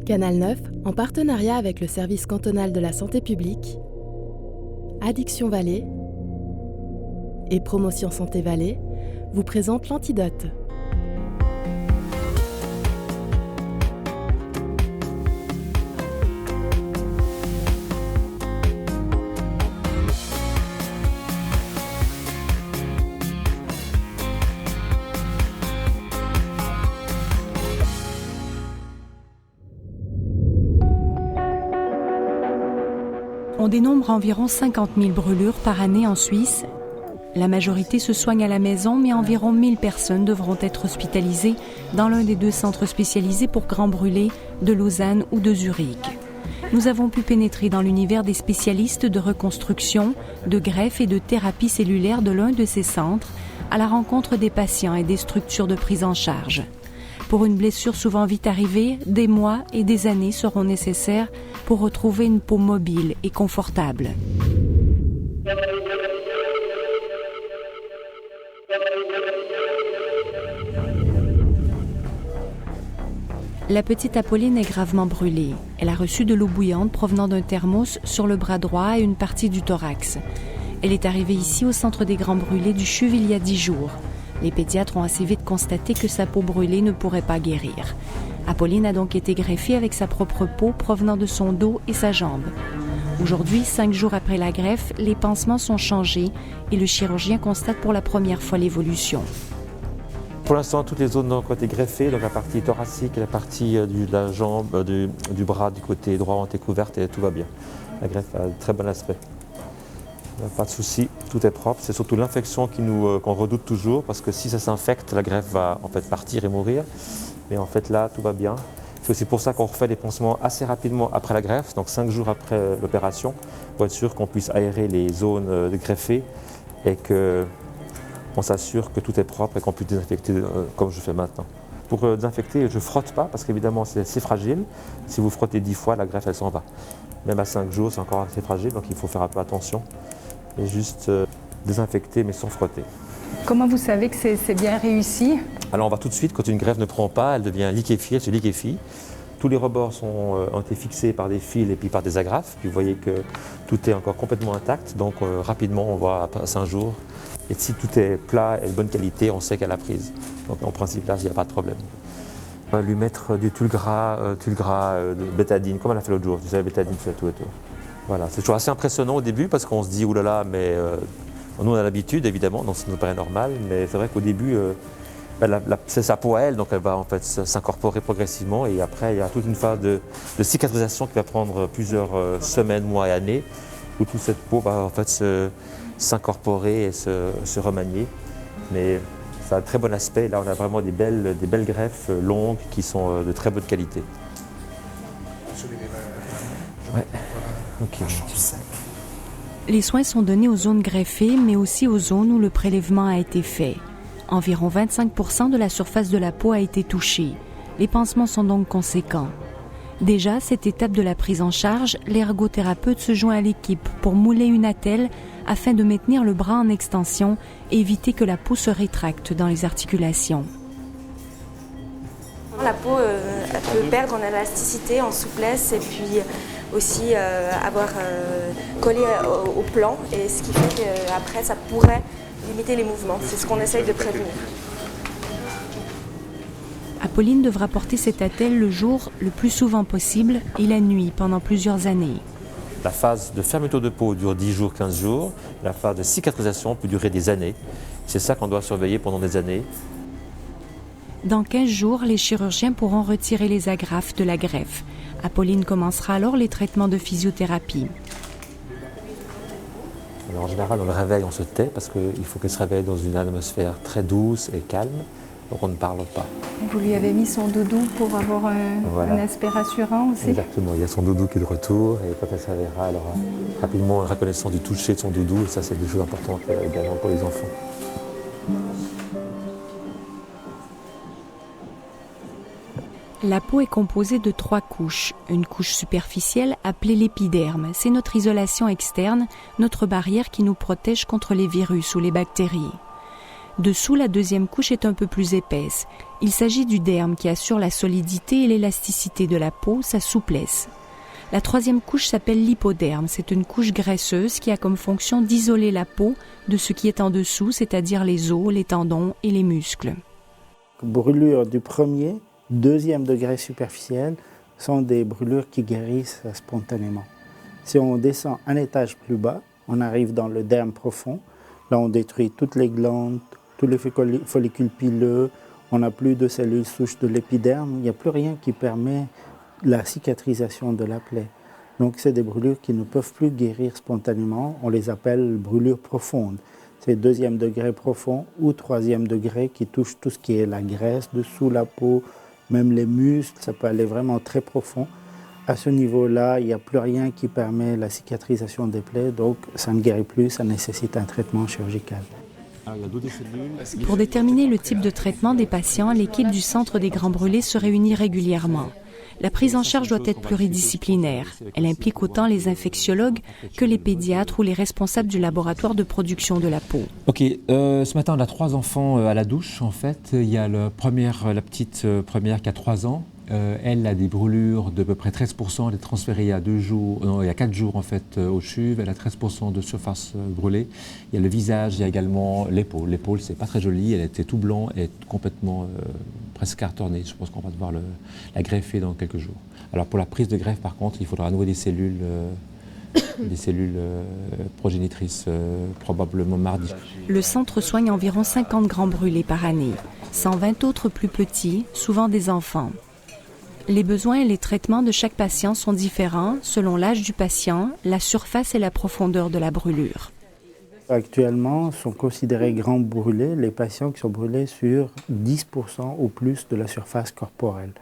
Canal 9, en partenariat avec le service cantonal de la santé publique, Addiction Valais et Promotion Santé Valais, vous présente l'Antidote. On dénombre environ 50 000 brûlures par année en Suisse. La majorité se soigne à la maison, mais environ 1000 personnes devront être hospitalisées dans l'un des 2 centres spécialisés pour grands brûlés de Lausanne ou de Zurich. Nous avons pu pénétrer dans l'univers des spécialistes de reconstruction, de greffe et de thérapie cellulaire de l'un de ces centres, à la rencontre des patients et des structures de prise en charge. Pour une blessure souvent vite arrivée, des mois et des années seront nécessaires pour retrouver une peau mobile et confortable. La petite Apolline est gravement brûlée. Elle a reçu de l'eau bouillante provenant d'un thermos sur le bras droit et une partie du thorax. Elle est arrivée ici au centre des grands brûlés du CHUV il y a 10 jours. Les pédiatres ont assez vite constaté que sa peau brûlée ne pourrait pas guérir. Apolline a donc été greffée avec sa propre peau provenant de son dos et sa jambe. Aujourd'hui, 5 jours après la greffe, les pansements sont changés et le chirurgien constate pour la première fois l'évolution. Pour l'instant, toutes les zones ont été greffées, donc la partie thoracique et la partie de la jambe, du bras du côté droit ont été couvertes et tout va bien. La greffe a un très bon aspect. Pas de souci, tout est propre. C'est surtout l'infection qu'on redoute toujours, parce que si ça s'infecte, la greffe va en fait partir et mourir. Mais en fait là, tout va bien. C'est aussi pour ça qu'on refait les pansements assez rapidement après la greffe, donc 5 jours après l'opération, pour être sûr qu'on puisse aérer les zones greffées et qu'on s'assure que tout est propre et qu'on puisse désinfecter comme je fais maintenant. Pour désinfecter, je ne frotte pas, parce qu'évidemment c'est assez fragile. Si vous frottez 10 fois, la greffe elle s'en va. Même à 5 jours, c'est encore assez fragile, donc il faut faire un peu attention. Et juste désinfecter mais sans frotter. Comment vous savez que c'est bien réussi? Alors on va tout de suite, quand une greffe ne prend pas, elle devient liquéfiée, elle se liquéfie. Tous les rebords ont été fixés par des fils et puis par des agrafes. Puis vous voyez que tout est encore complètement intact, donc rapidement on voit à 5 jours. Et si tout est plat et de bonne qualité, on sait qu'elle a prise. Donc en principe là, il n'y a pas de problème. On va lui mettre du tulgras, de bétadine, comme elle a fait l'autre jour. Tu sais, la bétadine, tu fais tout et tout. Voilà, c'est toujours assez impressionnant au début parce qu'on se dit oulala, mais nous on a l'habitude évidemment, donc ça nous paraît normal, mais c'est vrai qu'au début, c'est sa peau à elle, donc elle va en fait s'incorporer progressivement et après il y a toute une phase de cicatrisation qui va prendre plusieurs semaines, mois et années, où toute cette peau va en fait s'incorporer et se remanier. Mais ça a un très bon aspect, là on a vraiment des belles greffes longues qui sont de très bonne qualité. Ouais. Okay. Les soins sont donnés aux zones greffées, mais aussi aux zones où le prélèvement a été fait. Environ 25% de la surface de la peau a été touchée. Les pansements sont donc conséquents. Déjà, cette étape de la prise en charge, l'ergothérapeute se joint à l'équipe pour mouler une attelle afin de maintenir le bras en extension et éviter que la peau se rétracte dans les articulations. La peau elle peut perdre en élasticité, en souplesse et puis aussi avoir collé au plan, et ce qui fait qu'après ça pourrait limiter les mouvements. C'est ce qu'on essaye de prévenir. Apolline devra porter cette attelle le jour le plus souvent possible et la nuit pendant plusieurs années. La phase de fermeture de peau dure 10 jours, 15 jours. La phase de cicatrisation peut durer des années. C'est ça qu'on doit surveiller pendant des années. Dans 15 jours, les chirurgiens pourront retirer les agrafes de la greffe. Apolline commencera alors les traitements de physiothérapie. Alors, en général, on le réveille, on se tait parce qu'il faut qu'elle se réveille dans une atmosphère très douce et calme. Donc on ne parle pas. Vous lui avez mis son doudou pour avoir un aspect rassurant aussi? Exactement, il y a son doudou qui est de retour et quand elle se réveillera, elle aura rapidement une reconnaissance du toucher de son doudou et ça c'est des choses importantes également pour les enfants. La peau est composée de 3 couches. Une couche superficielle appelée l'épiderme. C'est notre isolation externe, notre barrière qui nous protège contre les virus ou les bactéries. Dessous, la deuxième couche est un peu plus épaisse. Il s'agit du derme qui assure la solidité et l'élasticité de la peau, sa souplesse. La troisième couche s'appelle l'hypoderme. C'est une couche graisseuse qui a comme fonction d'isoler la peau de ce qui est en dessous, c'est-à-dire les os, les tendons et les muscles. Brûlures du premier, deuxième degré superficiel sont des brûlures qui guérissent spontanément. Si on descend un étage plus bas, on arrive dans le derme profond. Là, on détruit toutes les glandes, tous les follicules pileux, on n'a plus de cellules souches de l'épiderme, il n'y a plus rien qui permet la cicatrisation de la plaie. Donc, c'est des brûlures qui ne peuvent plus guérir spontanément, on les appelle brûlures profondes. C'est deuxième degré profond ou troisième degré qui touche tout ce qui est la graisse dessous la peau, même les muscles, ça peut aller vraiment très profond. À ce niveau-là, il n'y a plus rien qui permet la cicatrisation des plaies, donc ça ne guérit plus, ça nécessite un traitement chirurgical. Pour déterminer le type de traitement des patients, l'équipe du Centre des Grands Brûlés se réunit régulièrement. La prise en charge doit être pluridisciplinaire. Elle implique autant les infectiologues que les pédiatres ou les responsables du laboratoire de production de la peau. Ok, ce matin on a 3 enfants à la douche en fait. Il y a la petite première qui a 3 ans. Elle a des brûlures de peu près 13%, elle est transférée il y a 4 jours en fait au CHUV, elle a 13% de surface brûlée. Il y a le visage, il y a également l'épaule. L'épaule c'est pas très joli, elle était tout blanc et complètement presque cartonnée. Je pense qu'on va devoir la greffer dans quelques jours. Alors pour la prise de greffe par contre, il faudra à nouveau des cellules progénitrices probablement mardi. Le centre soigne environ 50 grands brûlés par année, 120 autres plus petits, souvent des enfants. Les besoins et les traitements de chaque patient sont différents selon l'âge du patient, la surface et la profondeur de la brûlure. Actuellement, sont considérés grands brûlés les patients qui sont brûlés sur 10% ou plus de la surface corporelle.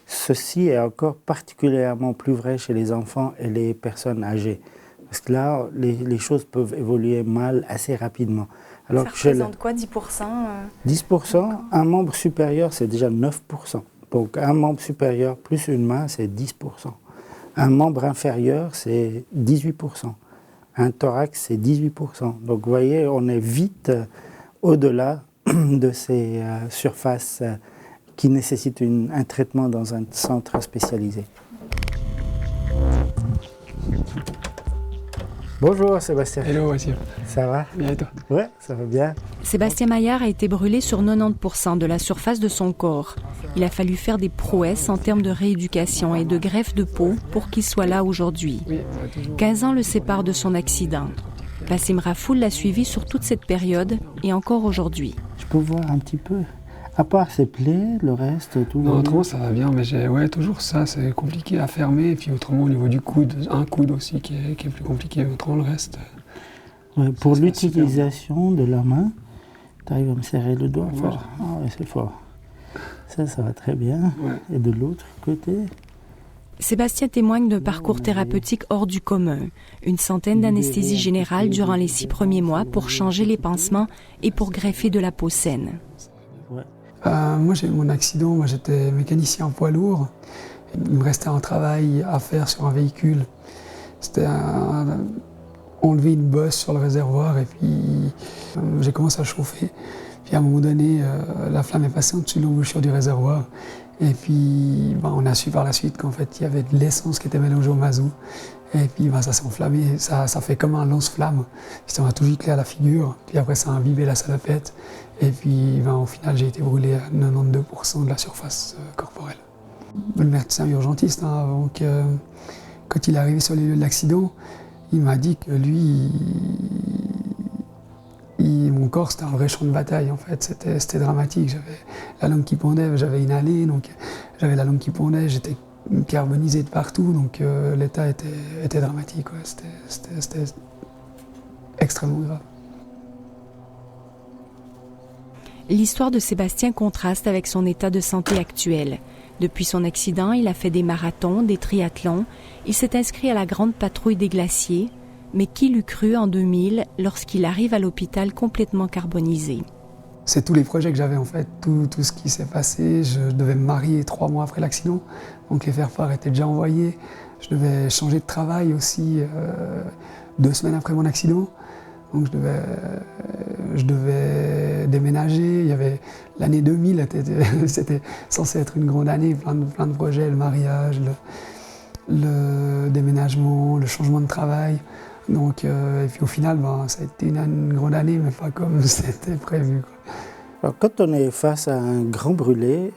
Ceci est encore particulièrement plus vrai chez les enfants et les personnes âgées. Parce que là, les choses peuvent évoluer mal assez rapidement. Alors, ça représente quoi, 10% 10%, un membre supérieur, c'est déjà 9%. Donc un membre supérieur plus une main, c'est 10%. Un membre inférieur, c'est 18%. Un thorax, c'est 18%. Donc vous voyez, on est vite au-delà de ces surfaces qui nécessitent un traitement dans un centre spécialisé. Bonjour Sébastien. Hello Wassif. Ça va? Bien et toi? Ouais, ça va bien. Sébastien Maillard a été brûlé sur 90% de la surface de son corps. Il a fallu faire des prouesses en termes de rééducation et de greffe de peau pour qu'il soit là aujourd'hui. 15 ans le séparent de son accident. Bassim Rafoul l'a suivi sur toute cette période et encore aujourd'hui. Je peux voir un petit peu. À part ces plaies, le reste, tout va bien. Autrement, ça va bien, mais toujours ça, c'est compliqué à fermer. Et puis autrement, au niveau du coude, un coude aussi qui est plus compliqué. Autrement, le reste... Ouais, pour l'utilisation de la main, tu arrives à me serrer le doigt fort. Ah ouais, c'est fort. Ça va très bien. Ouais. Et de l'autre côté... Sébastien témoigne d'un parcours thérapeutique hors du commun. Une centaine d'anesthésies générales durant les 6 premiers mois pour changer les pansements et pour greffer de la peau saine. Moi, j'ai eu mon accident, j'étais mécanicien en poids lourd. Il me restait un travail à faire sur un véhicule. C'était enlever une bosse sur le réservoir et puis j'ai commencé à chauffer. Puis à un moment donné, la flamme est passée au-dessus de l'embouchure du réservoir. Et puis on a su par la suite qu'en fait il y avait de l'essence qui était mélangée au mazout. Et puis ça s'est enflammé, ça fait comme un lance-flamme. Ça m'a tout giclé à la figure. Puis après ça a imbibé la salopette. Et puis au final j'ai été brûlé à 92% de la surface corporelle. Le médecin urgentiste, avant quand il est arrivé sur les lieux de l'accident, il m'a dit que lui, mon corps c'était un vrai champ de bataille en fait, c'était dramatique. J'avais la langue qui pendait, j'avais inhalé, donc j'avais la langue qui pendait, j'étais carbonisé de partout, donc l'état était dramatique, ouais. C'était extrêmement grave. L'histoire de Sébastien contraste avec son état de santé actuel. Depuis son accident, il a fait des marathons, des triathlons. Il s'est inscrit à la grande patrouille des glaciers. Mais qui l'eût cru en 2000 lorsqu'il arrive à l'hôpital complètement carbonisé? C'est tous les projets que j'avais en fait, tout ce qui s'est passé. Je devais me marier 3 mois après l'accident, donc les faire-part étaient déjà envoyés. Je devais changer de travail aussi 2 semaines après mon accident. Donc je devais déménagé. Il y avait l'année 2000, c'était censé être une grande année, plein de projets, le mariage, le déménagement, le changement de travail. Donc, et puis au final, ça a été une grande année, mais pas comme c'était prévu, quoi. Alors, quand on est face à un grand brûlé,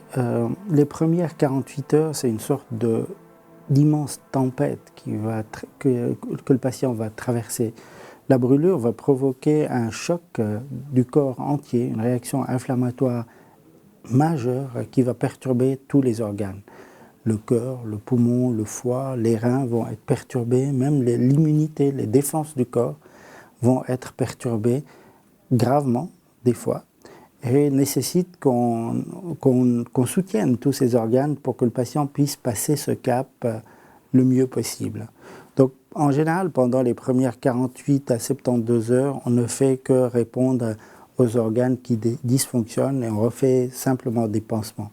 les premières 48 heures, c'est une sorte d'immense tempête que le patient va traverser. La brûlure va provoquer un choc du corps entier, une réaction inflammatoire majeure qui va perturber tous les organes. Le cœur, le poumon, le foie, les reins vont être perturbés, même l'immunité, les défenses du corps vont être perturbées gravement, des fois, et nécessite qu'on soutienne tous ces organes pour que le patient puisse passer ce cap le mieux possible. Donc, en général, pendant les premières 48 à 72 heures, on ne fait que répondre aux organes qui dysfonctionnent et on refait simplement des pansements.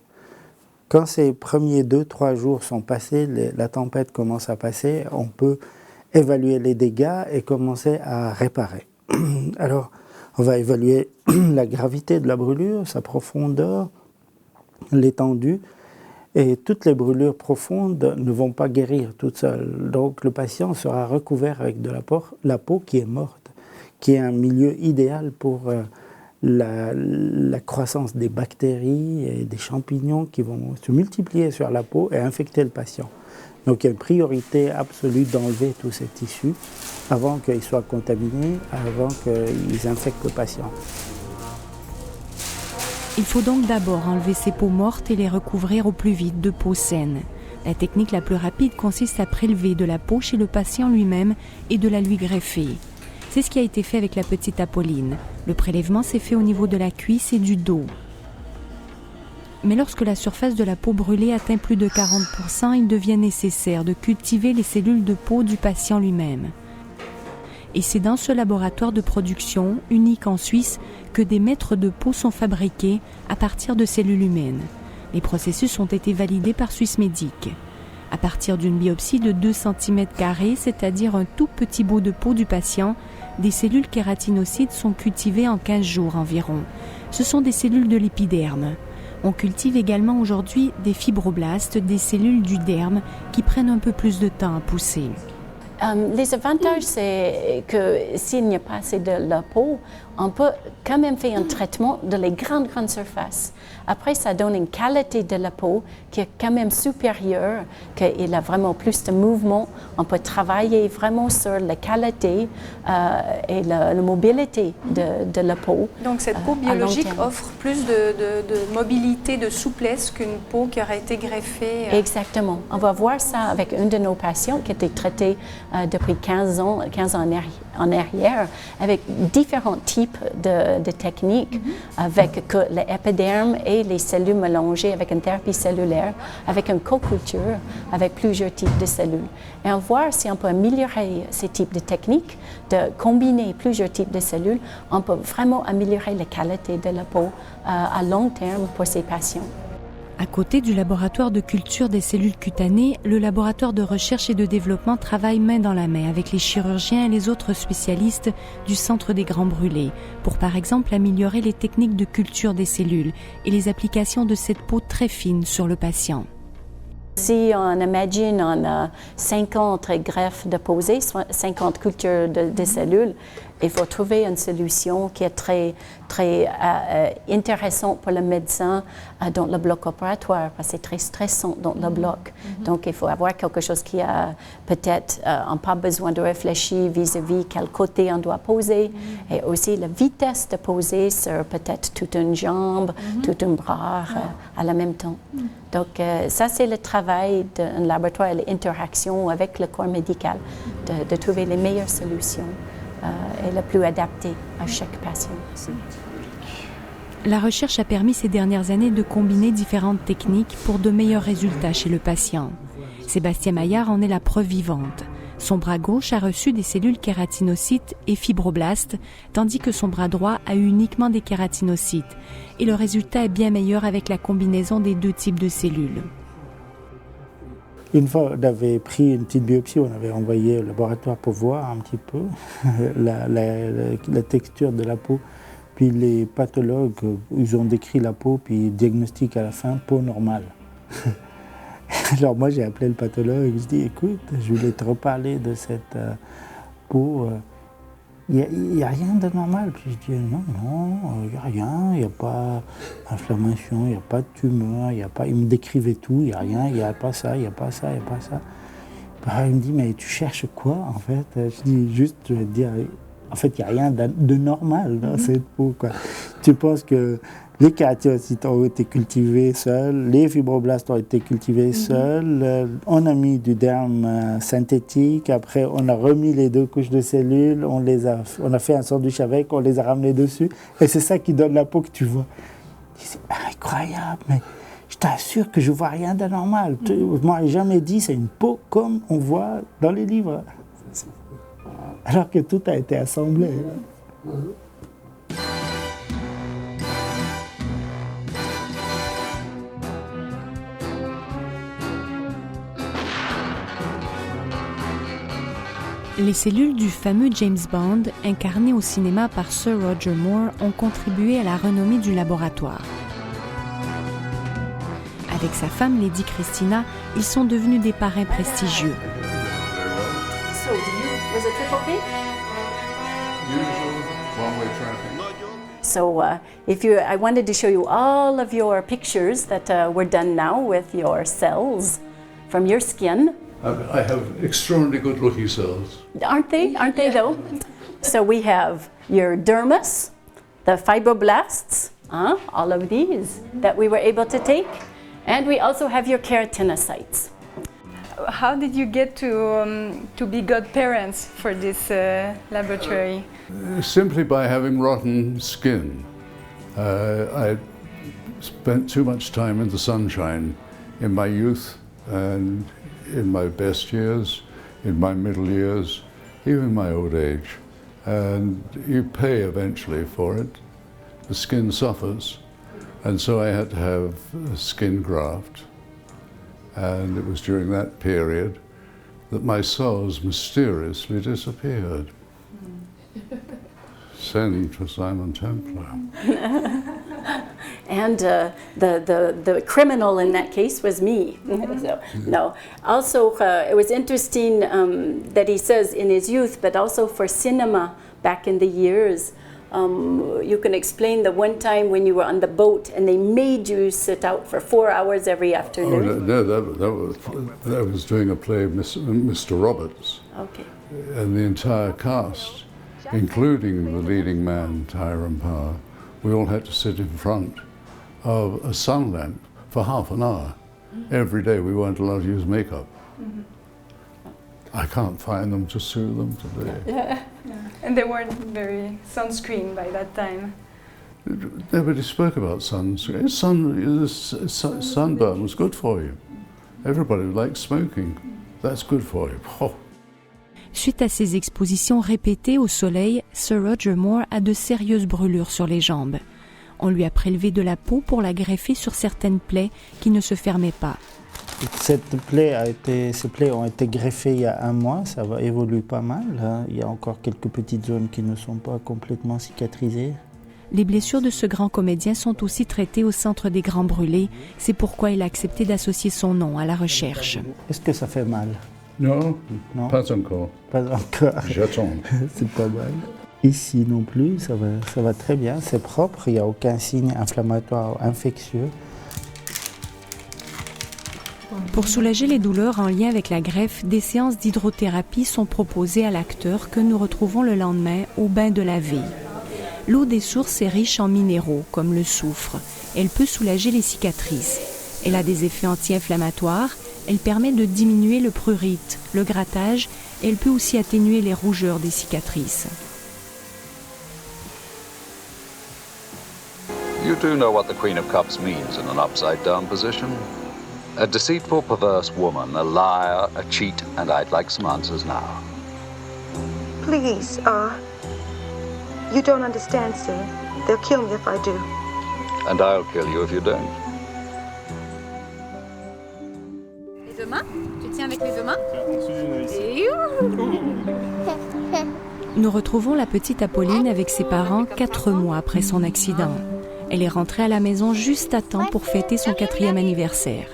Quand ces premiers 2-3 jours sont passés, la tempête commence à passer, on peut évaluer les dégâts et commencer à réparer. Alors, on va évaluer la gravité de la brûlure, sa profondeur, l'étendue. Et toutes les brûlures profondes ne vont pas guérir toutes seules. Donc le patient sera recouvert avec de la peau qui est morte, qui est un milieu idéal pour la croissance des bactéries et des champignons qui vont se multiplier sur la peau et infecter le patient. Donc il y a une priorité absolue d'enlever tous ces tissus avant qu'ils soient contaminés, avant qu'ils infectent le patient. Il faut donc d'abord enlever ces peaux mortes et les recouvrir au plus vite de peau saine. La technique la plus rapide consiste à prélever de la peau chez le patient lui-même et de la lui greffer. C'est ce qui a été fait avec la petite Apolline. Le prélèvement s'est fait au niveau de la cuisse et du dos. Mais lorsque la surface de la peau brûlée atteint plus de 40%, il devient nécessaire de cultiver les cellules de peau du patient lui-même. Et c'est dans ce laboratoire de production, unique en Suisse, que des mètres de peau sont fabriqués à partir de cellules humaines. Les processus ont été validés par Swissmedic. À partir d'une biopsie de 2 cm², c'est-à-dire un tout petit bout de peau du patient, des cellules kératinocytes sont cultivées en 15 jours environ. Ce sont des cellules de l'épiderme. On cultive également aujourd'hui des fibroblastes, des cellules du derme qui prennent un peu plus de temps à pousser. Les avantages, c'est que s'il n'y a pas assez de la peau, on peut quand même faire un traitement de les grandes surfaces. Après, ça donne une qualité de la peau qui est quand même supérieure, qu'il a vraiment plus de mouvement. On peut travailler vraiment sur la qualité et la mobilité de la peau. Donc cette peau biologique offre plus de mobilité, de souplesse qu'une peau qui aurait été greffée. Exactement. On va voir ça avec une de nos patients qui a été traitée depuis 15 ans en arrière, avec différents types de techniques, avec l'épiderme et les cellules mélangées avec une thérapie cellulaire, avec une co-culture, avec plusieurs types de cellules. Et on va voir si on peut améliorer ces types de techniques, de combiner plusieurs types de cellules, on peut vraiment améliorer la qualité de la peau à long terme pour ces patients. À côté du laboratoire de culture des cellules cutanées, le laboratoire de recherche et de développement travaille main dans la main avec les chirurgiens et les autres spécialistes du Centre des Grands Brûlés pour par exemple améliorer les techniques de culture des cellules et les applications de cette peau très fine sur le patient. Si on imagine on a 50 greffes de posées, 50 cultures de cellules, il faut trouver une solution qui est très intéressante pour le médecin dans le bloc opératoire, parce que c'est très stressant dans le bloc. Donc il faut avoir quelque chose qui a peut-être, on n'a pas besoin de réfléchir vis-à-vis quel côté on doit poser, et aussi la vitesse de poser sur peut-être toute une jambe, tout un bras à la même temps. Donc ça c'est le travail d'un laboratoire et l'interaction avec le corps médical, de trouver les meilleures solutions et les plus adaptées à chaque patient. La recherche a permis ces dernières années de combiner différentes techniques pour de meilleurs résultats chez le patient. Sébastien Maillard en est la preuve vivante. Son bras gauche a reçu des cellules kératinocytes et fibroblastes, tandis que son bras droit a eu uniquement des kératinocytes. Et le résultat est bien meilleur avec la combinaison des deux types de cellules. Une fois, on avait pris une petite biopsie, on avait envoyé au laboratoire pour voir un petit peu la texture de la peau Puis les pathologues, ils ont décrit la peau, puis ils diagnostiquent à la fin peau normale. Alors moi j'ai appelé le pathologue, je dis écoute, je voulais te reparler de cette peau. Il n'y a rien de normal. Puis je dis non, il n'y a rien, il n'y a pas d'inflammation, il n'y a pas de tumeur, il n'y a pas. Il me décrivait tout, il n'y a rien, il n'y a pas ça, il n'y a pas ça, il n'y a pas ça. Bah, il me dit mais tu cherches quoi en fait? Je dis juste, je vais te dire, en fait il n'y a rien de normal dans cette peau, quoi. Tu penses que les kératinocytes ont été cultivés seuls, les fibroblastes ont été cultivés seuls, on a mis du derme synthétique, après on a remis les 2 couches de cellules, on a fait un sandwich avec, on les a ramenés dessus, et c'est ça qui donne la peau que tu vois. C'est incroyable, mais je t'assure que je ne vois rien d'anormal. Moi, je n'ai jamais dit c'est une peau comme on voit dans les livres. Alors que tout a été assemblé. Les cellules du fameux James Bond, incarné au cinéma par Sir Roger Moore, ont contribué à la renommée du laboratoire. Avec sa femme Lady Christina, ils sont devenus des parrains prestigieux. So, was it triple P? Usual one-way traffic. So, I wanted to show you all of your pictures that were done now with your cells from your skin. I have extraordinarily good-looking cells. Aren't they? Aren't they though? So we have your dermis, the fibroblasts, all of these that we were able to take, and we also have your keratinocytes. How did you get to be godparents for this laboratory? Simply by having rotten skin. I spent too much time in the sunshine in my youth and in my best years, in my middle years, even my old age. And you pay eventually for it. The skin suffers. And so I had to have a skin graft. And it was during that period that my cells mysteriously disappeared. Send for Simon Templar. And the criminal in that case was me. So, no. Also, it was interesting that he says in his youth, but also for cinema back in the years, you can explain the one time when you were on the boat and they made you sit out for 4 hours every afternoon. Oh, that was doing a play of Mr. Roberts. Okay. And the entire cast, including the leading man, Tyrone Power, we all had to sit in front of a sun lamp for half an hour. Every day we weren't allowed to use makeup. I can't find them to sue them today. Yeah. And they weren't very sunscreen by that time. Nobody spoke about sunscreen. Sunburn was good for you. Everybody likes smoking. That's good for you. Oh. Suite à ces expositions répétées au soleil, Sir Roger Moore a de sérieuses brûlures sur les jambes. On lui a prélevé de la peau pour la greffer sur certaines plaies qui ne se fermaient pas. Ces plaies ont été greffées il y a 1 mois, ça évolue pas mal. Il y a encore quelques petites zones qui ne sont pas complètement cicatrisées. Les blessures de ce grand comédien sont aussi traitées au Centre des Grands Brûlés. C'est pourquoi il a accepté d'associer son nom à la recherche. Est-ce que ça fait mal? Non, non, pas encore. Pas encore. J'attends. C'est pas mal. Ici non plus, ça va très bien, c'est propre, il n'y a aucun signe inflammatoire ou infectieux. Pour soulager les douleurs en lien avec la greffe, des séances d'hydrothérapie sont proposées à l'acteur que nous retrouvons le lendemain au bain de la vie. L'eau des sources est riche en minéraux, comme le soufre. Elle peut soulager les cicatrices. Elle a des effets anti-inflammatoires. Elle permet de diminuer le prurite, le grattage. Et elle peut aussi atténuer les rougeurs des cicatrices. You do know what the Queen of Cups means in an upside-down position? A deceitful, perverse woman, a liar, a cheat, and I'd like some answers now. Please, you don't understand, sir. They'll kill me if I do. And I'll kill you if you don't. Les deux mains? Tu tiens avec les deux mains? Et Nous retrouvons la petite Apolline avec ses parents 4 mois après son accident. Elle est rentrée à la maison juste à temps pour fêter son 4e anniversaire.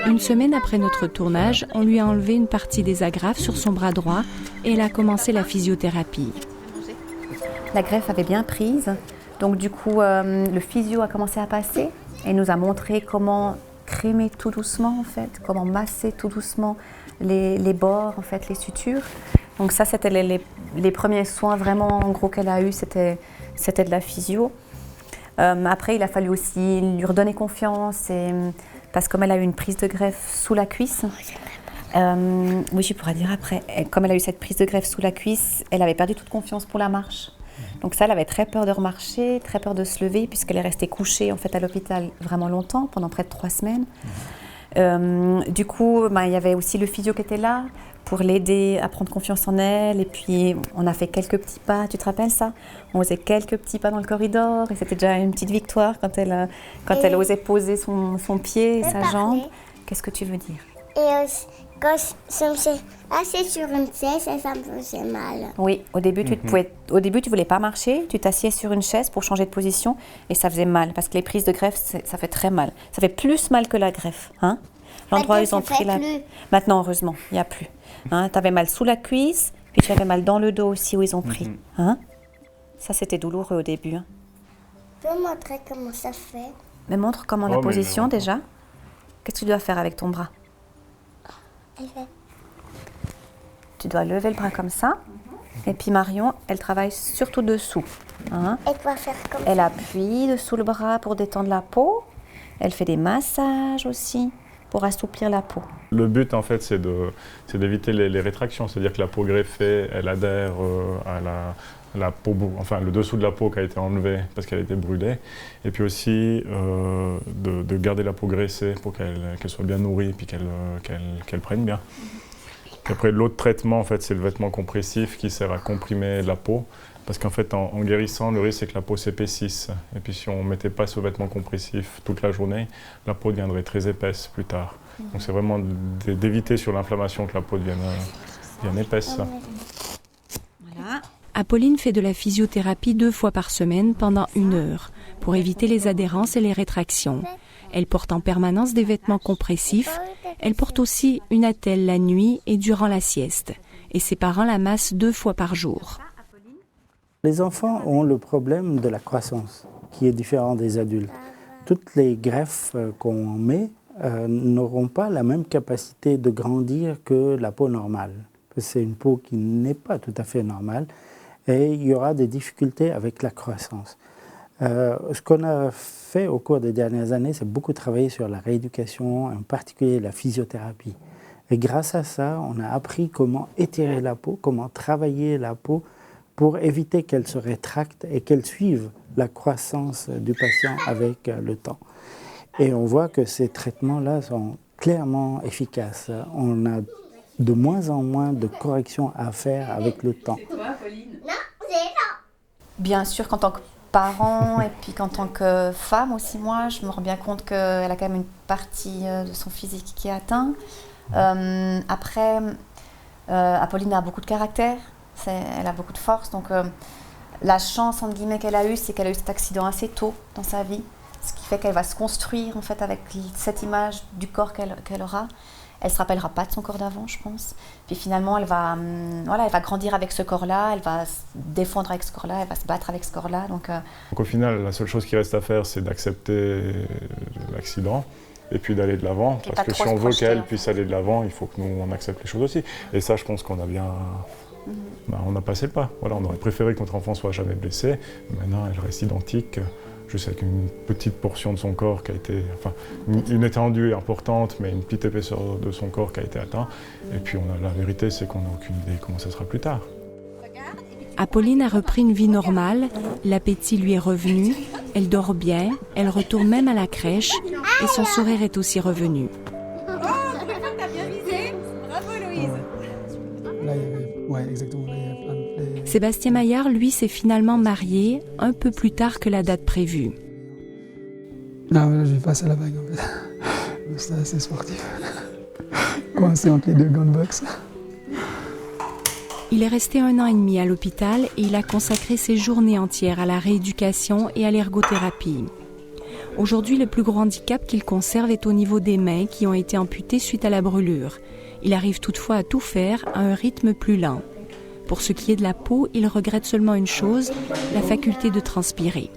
Une semaine après notre tournage, on lui a enlevé une partie des agrafes sur son bras droit et elle a commencé la physiothérapie. La greffe avait bien prise, donc du coup le physio a commencé à passer et nous a montré comment crémer tout doucement en fait, comment masser tout doucement les bords, en fait, les sutures. Donc ça c'était les premiers soins vraiment en gros qu'elle a eu, c'était de la physio. Après il a fallu aussi lui redonner confiance parce que comme elle a eu une prise de greffe sous la cuisse, oui je pourrais dire après, comme elle a eu cette prise de greffe sous la cuisse, elle avait perdu toute confiance pour la marche. Donc ça, elle avait très peur de remarcher, très peur de se lever, puisqu'elle est restée couchée en fait, à l'hôpital vraiment longtemps, pendant près de 3 semaines. Du coup, il y avait aussi le physio qui était là pour l'aider à prendre confiance en elle. Et puis, on a fait quelques petits pas, tu te rappelles ça? On faisait quelques petits pas dans le corridor et c'était déjà une petite victoire quand elle osait poser son pied et sa jambe. Qu'est-ce que tu veux dire? Et quand je me suis assise sur une chaise, ça me faisait mal. Oui, au début, tu voulais pas marcher, tu t'assieds sur une chaise pour changer de position et ça faisait mal parce que les prises de greffe, ça fait très mal. Ça fait plus mal que la greffe. Hein? L'endroit où ils ont pris la... Maintenant, heureusement, il n'y a plus. Hein? Tu avais mal sous la cuisse, puis tu avais mal dans le dos aussi où ils ont pris. Hein? Ça, c'était douloureux au début. Hein? Tu peux montrer comment ça fait? Mais montre comment la position déjà. Qu'est-ce que tu dois faire avec ton bras? Tu dois lever le bras comme ça. Et puis Marion, elle travaille surtout dessous. Hein? Elle appuie dessous le bras pour détendre la peau. Elle fait des massages aussi pour assouplir la peau. Le but, en fait, c'est d'éviter les rétractions. C'est-à-dire que la peau greffée, elle adhère à la peau, enfin le dessous de la peau qui a été enlevé parce qu'elle a été brûlée. Et puis aussi de garder la peau graissée pour qu'elle soit bien nourrie et puis qu'elle prenne bien. Puis après, l'autre traitement, en fait, c'est le vêtement compressif qui sert à comprimer la peau. Parce qu'en fait, en guérissant, le risque, c'est que la peau s'épaississe. Et puis si on ne mettait pas ce vêtement compressif toute la journée, la peau deviendrait très épaisse plus tard. Donc c'est vraiment d'éviter sur l'inflammation que la peau devienne épaisse. Voilà. Apolline fait de la physiothérapie 2 fois par semaine pendant 1 heure pour éviter les adhérences et les rétractions. Elle porte en permanence des vêtements compressifs. Elle porte aussi une attelle la nuit et durant la sieste. Et ses parents la massent 2 fois par jour. Les enfants ont le problème de la croissance, qui est différent des adultes. Toutes les greffes qu'on met n'auront pas la même capacité de grandir que la peau normale. C'est une peau qui n'est pas tout à fait normale et il y aura des difficultés avec la croissance. Ce qu'on a fait au cours des dernières années, c'est beaucoup travailler sur la rééducation, en particulier la physiothérapie. Et grâce à ça, on a appris comment étirer la peau, comment travailler la peau pour éviter qu'elle se rétracte et qu'elle suive la croissance du patient avec le temps. Et on voit que ces traitements-là sont clairement efficaces. On a de moins en moins de corrections à faire avec le temps. Bien sûr qu'en tant que parent et puis qu'en tant que femme aussi, moi, je me rends bien compte qu'elle a quand même une partie de son physique qui est atteinte. Après, Apolline a beaucoup de caractère. Elle a beaucoup de force, donc la chance entre guillemets qu'elle a eue, c'est qu'elle a eu cet accident assez tôt dans sa vie, ce qui fait qu'elle va se construire en fait avec cette image du corps qu'elle aura. Elle ne se rappellera pas de son corps d'avant, je pense. Puis finalement, elle va grandir avec ce corps-là, elle va se défendre avec ce corps-là, elle va se battre avec ce corps-là. Donc au final, la seule chose qui reste à faire, c'est d'accepter l'accident et puis d'aller de l'avant. Parce que si on veut qu'elle puisse aller de l'avant, il faut que nous on accepte les choses aussi. Et ça, je pense qu'on a bien... on a passé le pas. Voilà, on aurait préféré que notre enfant soit jamais blessé. Maintenant, elle reste identique, juste avec une petite portion de son corps qui a été... Enfin, une étendue importante, mais une petite épaisseur de son corps qui a été atteinte. Et puis, la vérité, c'est qu'on n'a aucune idée comment ça sera plus tard. Apolline a repris une vie normale, l'appétit lui est revenu, elle dort bien, elle retourne même à la crèche et son sourire est aussi revenu. Ouais, exactement. Sébastien Maillard, lui, s'est finalement marié un peu plus tard que la date prévue. Non, mais là, je vais passer la vague, en fait. C'est assez sportif. Coincé entre les 2 gants de boxe. Il est resté 1 an et demi à l'hôpital et il a consacré ses journées entières à la rééducation et à l'ergothérapie. Aujourd'hui, le plus gros handicap qu'il conserve est au niveau des mains qui ont été amputées suite à la brûlure. Il arrive toutefois à tout faire à un rythme plus lent. Pour ce qui est de la peau, il regrette seulement une chose, la faculté de transpirer.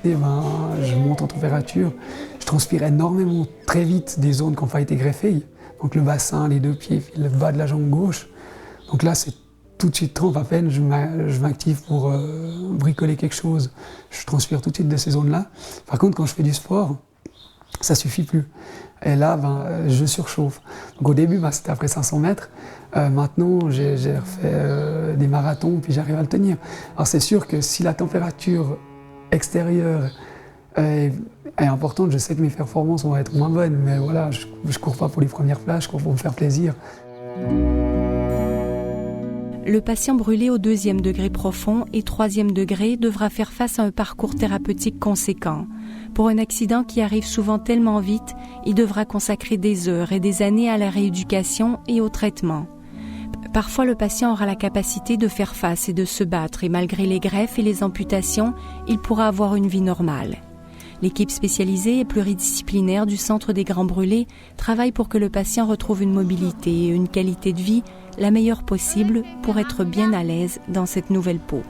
Je monte en température, je transpire énormément très vite des zones qui n'ont pas été greffées. Donc le bassin, les 2 pieds, le bas de la jambe gauche. Donc là, c'est tout de suite trempe à peine, je m'active pour bricoler quelque chose. Je transpire tout de suite de ces zones-là. Par contre, quand je fais du sport, ça ne suffit plus. Et là, je surchauffe. Donc au début, c'était après 500 mètres. Maintenant, j'ai refait des marathons, puis j'arrive à le tenir. Alors c'est sûr que si la température extérieure est importante, je sais que mes performances vont être moins bonnes. Mais voilà, je ne cours pas pour les premières places, je cours pour me faire plaisir. Le patient brûlé au 2e degré profond et 3e degré devra faire face à un parcours thérapeutique conséquent. Pour un accident qui arrive souvent tellement vite, il devra consacrer des heures et des années à la rééducation et au traitement. Parfois, le patient aura la capacité de faire face et de se battre et malgré les greffes et les amputations, il pourra avoir une vie normale. L'équipe spécialisée et pluridisciplinaire du Centre des Grands Brûlés travaille pour que le patient retrouve une mobilité et une qualité de vie la meilleure possible pour être bien à l'aise dans cette nouvelle peau.